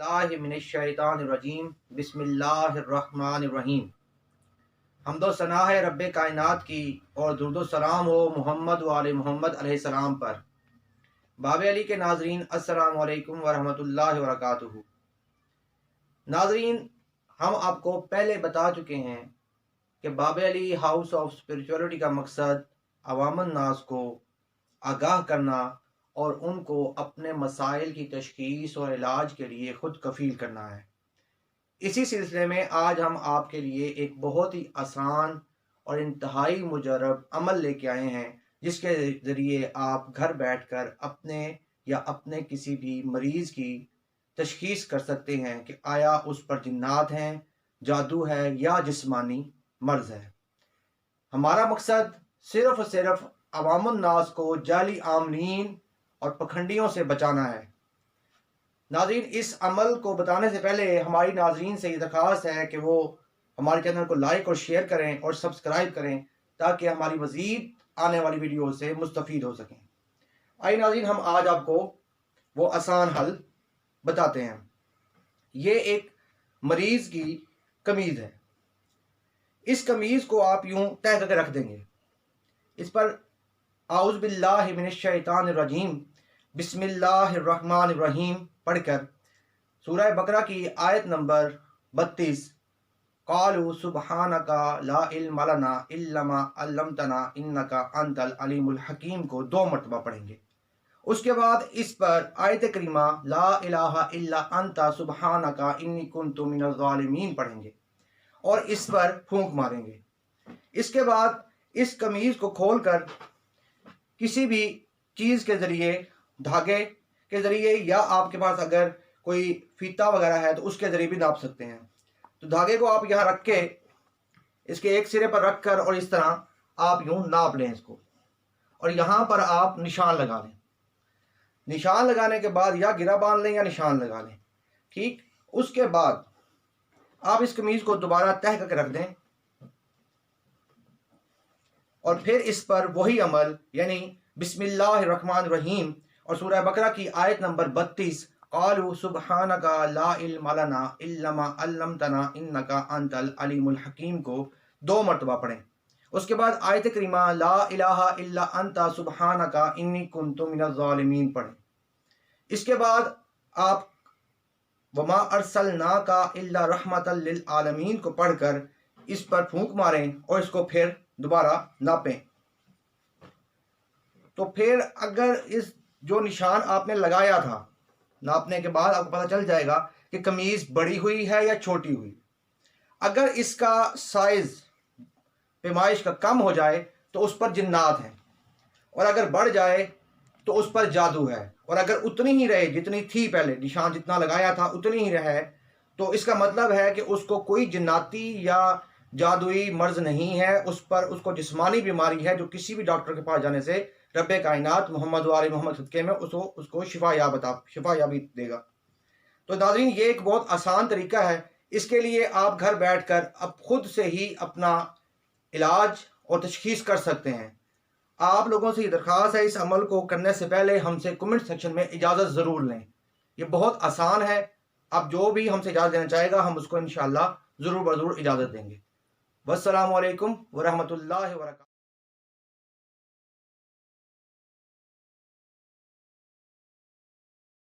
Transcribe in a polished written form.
باللہ من الشیطان الرجیم بسم اللہ الرحمن الرحیم۔ حمد و ثنا ہے رب کائنات کی اور درود و سلام ہو محمد و آل محمد علیہ السلام پر۔ باب علی کے ناظرین السلام علیکم ورحمۃ اللہ وبرکاتہ۔ ناظرین، ہم آپ کو پہلے بتا چکے ہیں کہ باب علی ہاؤس آف اسپریچولیٹی کا مقصد عوام الناس کو آگاہ کرنا اور ان کو اپنے مسائل کی تشخیص اور علاج کے لیے خود کفیل کرنا ہے۔ اسی سلسلے میں آج ہم آپ کے لیے ایک بہت ہی آسان اور انتہائی مجرب عمل لے کے آئے ہیں، جس کے ذریعے آپ گھر بیٹھ کر اپنے کسی بھی مریض کی تشخیص کر سکتے ہیں کہ آیا اس پر جنات ہیں، جادو ہے یا جسمانی مرض ہے۔ ہمارا مقصد صرف اور صرف عوام الناس کو جعلی عاملین اور پکھنڈیوں سے بچانا ہے۔ ناظرین، اس عمل کو بتانے سے پہلے ہماری ناظرین سے یہ درخواست ہے کہ وہ ہمارے چینل کو لائک اور شیئر کریں اور سبسکرائب کریں تاکہ ہماری مزید آنے والی ویڈیو سے مستفید ہو سکیں۔ آئیے ناظرین، ہم آج آپ کو وہ آسان حل بتاتے ہیں۔ یہ ایک مریض کی قمیض ہے۔ اس قمیض کو آپ یوں تہہ کر کے رکھ دیں گے۔ اس پر اعوذ باللہ من الشیطان الرجیم بسم اللہ الرحمن الرحیم پڑھ کر سورہ بقرہ کی آیت نمبر 32 قالوا سبحانک لا علم لنا الا ما علمتنا انک انت العلیم الحکیم کو 2 مرتبہ پڑھیں گے۔ اس کے بعد اس پر آیت کریمہ لا الہ الا انت سبحانک انی کنت من الظالمین پڑھیں گے اور اس پر پھونک ماریں گے۔ اس کے بعد اس قمیض کو کھول کر کسی بھی چیز کے ذریعے، دھاگے کے ذریعے یا آپ کے پاس اگر کوئی فیتا وغیرہ ہے تو اس کے ذریعے بھی ناپ سکتے ہیں۔ تو دھاگے کو آپ یہاں رکھ کے اس کے ایک سرے پر رکھ کر اور اس طرح آپ یوں ناپ لیں اس کو، اور یہاں پر آپ نشان لگا لیں۔ نشان لگانے کے بعد یا گرہ باندھ لیں یا نشان لگا لیں، ٹھیک۔ اس کے بعد آپ اس قمیض کو دوبارہ تہہ کر کے رکھ دیں اور پھر اس پر وہی عمل یعنی بسم اللہ الرحمن الرحیم اور سورہ بقرہ کی آیت نمبر 32 قالوا سبحانک لا علم لنا الا ما علمتنا انک انت العلیم الحکیم کو 2 مرتبہ پڑھیں۔ اس کے بعد آیت کریمہ لا الہ الا انت سبحانک انی کنت من الظالمین پڑھیں۔ اس کے بعد آپ وما ارسلناک الا رحمۃ للعالمین کو پڑھ کر اس پر پھونک ماریں اور اس کو پھر دوبارہ ناپیں۔ تو پھر اگر اس جو نشان آپ نے لگایا تھا، ناپنے کے بعد آپ کو پتہ چل جائے گا کہ قمیض بڑی ہوئی ہے یا چھوٹی ہوئی۔ اگر اس کا سائز پیمائش کا کم ہو جائے تو اس پر جنات ہیں، اور اگر بڑھ جائے تو اس پر جادو ہے، اور اگر اتنی ہی رہے جتنی تھی پہلے، نشان جتنا لگایا تھا اتنی ہی رہے، تو اس کا مطلب ہے کہ اس کو کوئی جناتی یا جادوئی مرض نہیں ہے، اس کو جسمانی بیماری ہے جو کسی بھی ڈاکٹر کے پاس جانے سے رب کائنات محمد و آل محمد صدقے میں اس کو شفا یابی دے گا۔ تو ناظرین، یہ ایک بہت آسان طریقہ ہے۔ اس کے لیے آپ گھر بیٹھ کر اب خود سے ہی اپنا علاج اور تشخیص کر سکتے ہیں۔ آپ لوگوں سے یہ درخواست ہے، اس عمل کو کرنے سے پہلے ہم سے کمنٹ سیکشن میں اجازت ضرور لیں۔ یہ بہت آسان ہے۔ اب جو بھی ہم سے اجازت دینا چاہے گا ہم اس کو انشاءاللہ ضرور بضرور اجازت دیں گے۔ والسلام علیکم ورحمۃ اللہ وبرکاتہ۔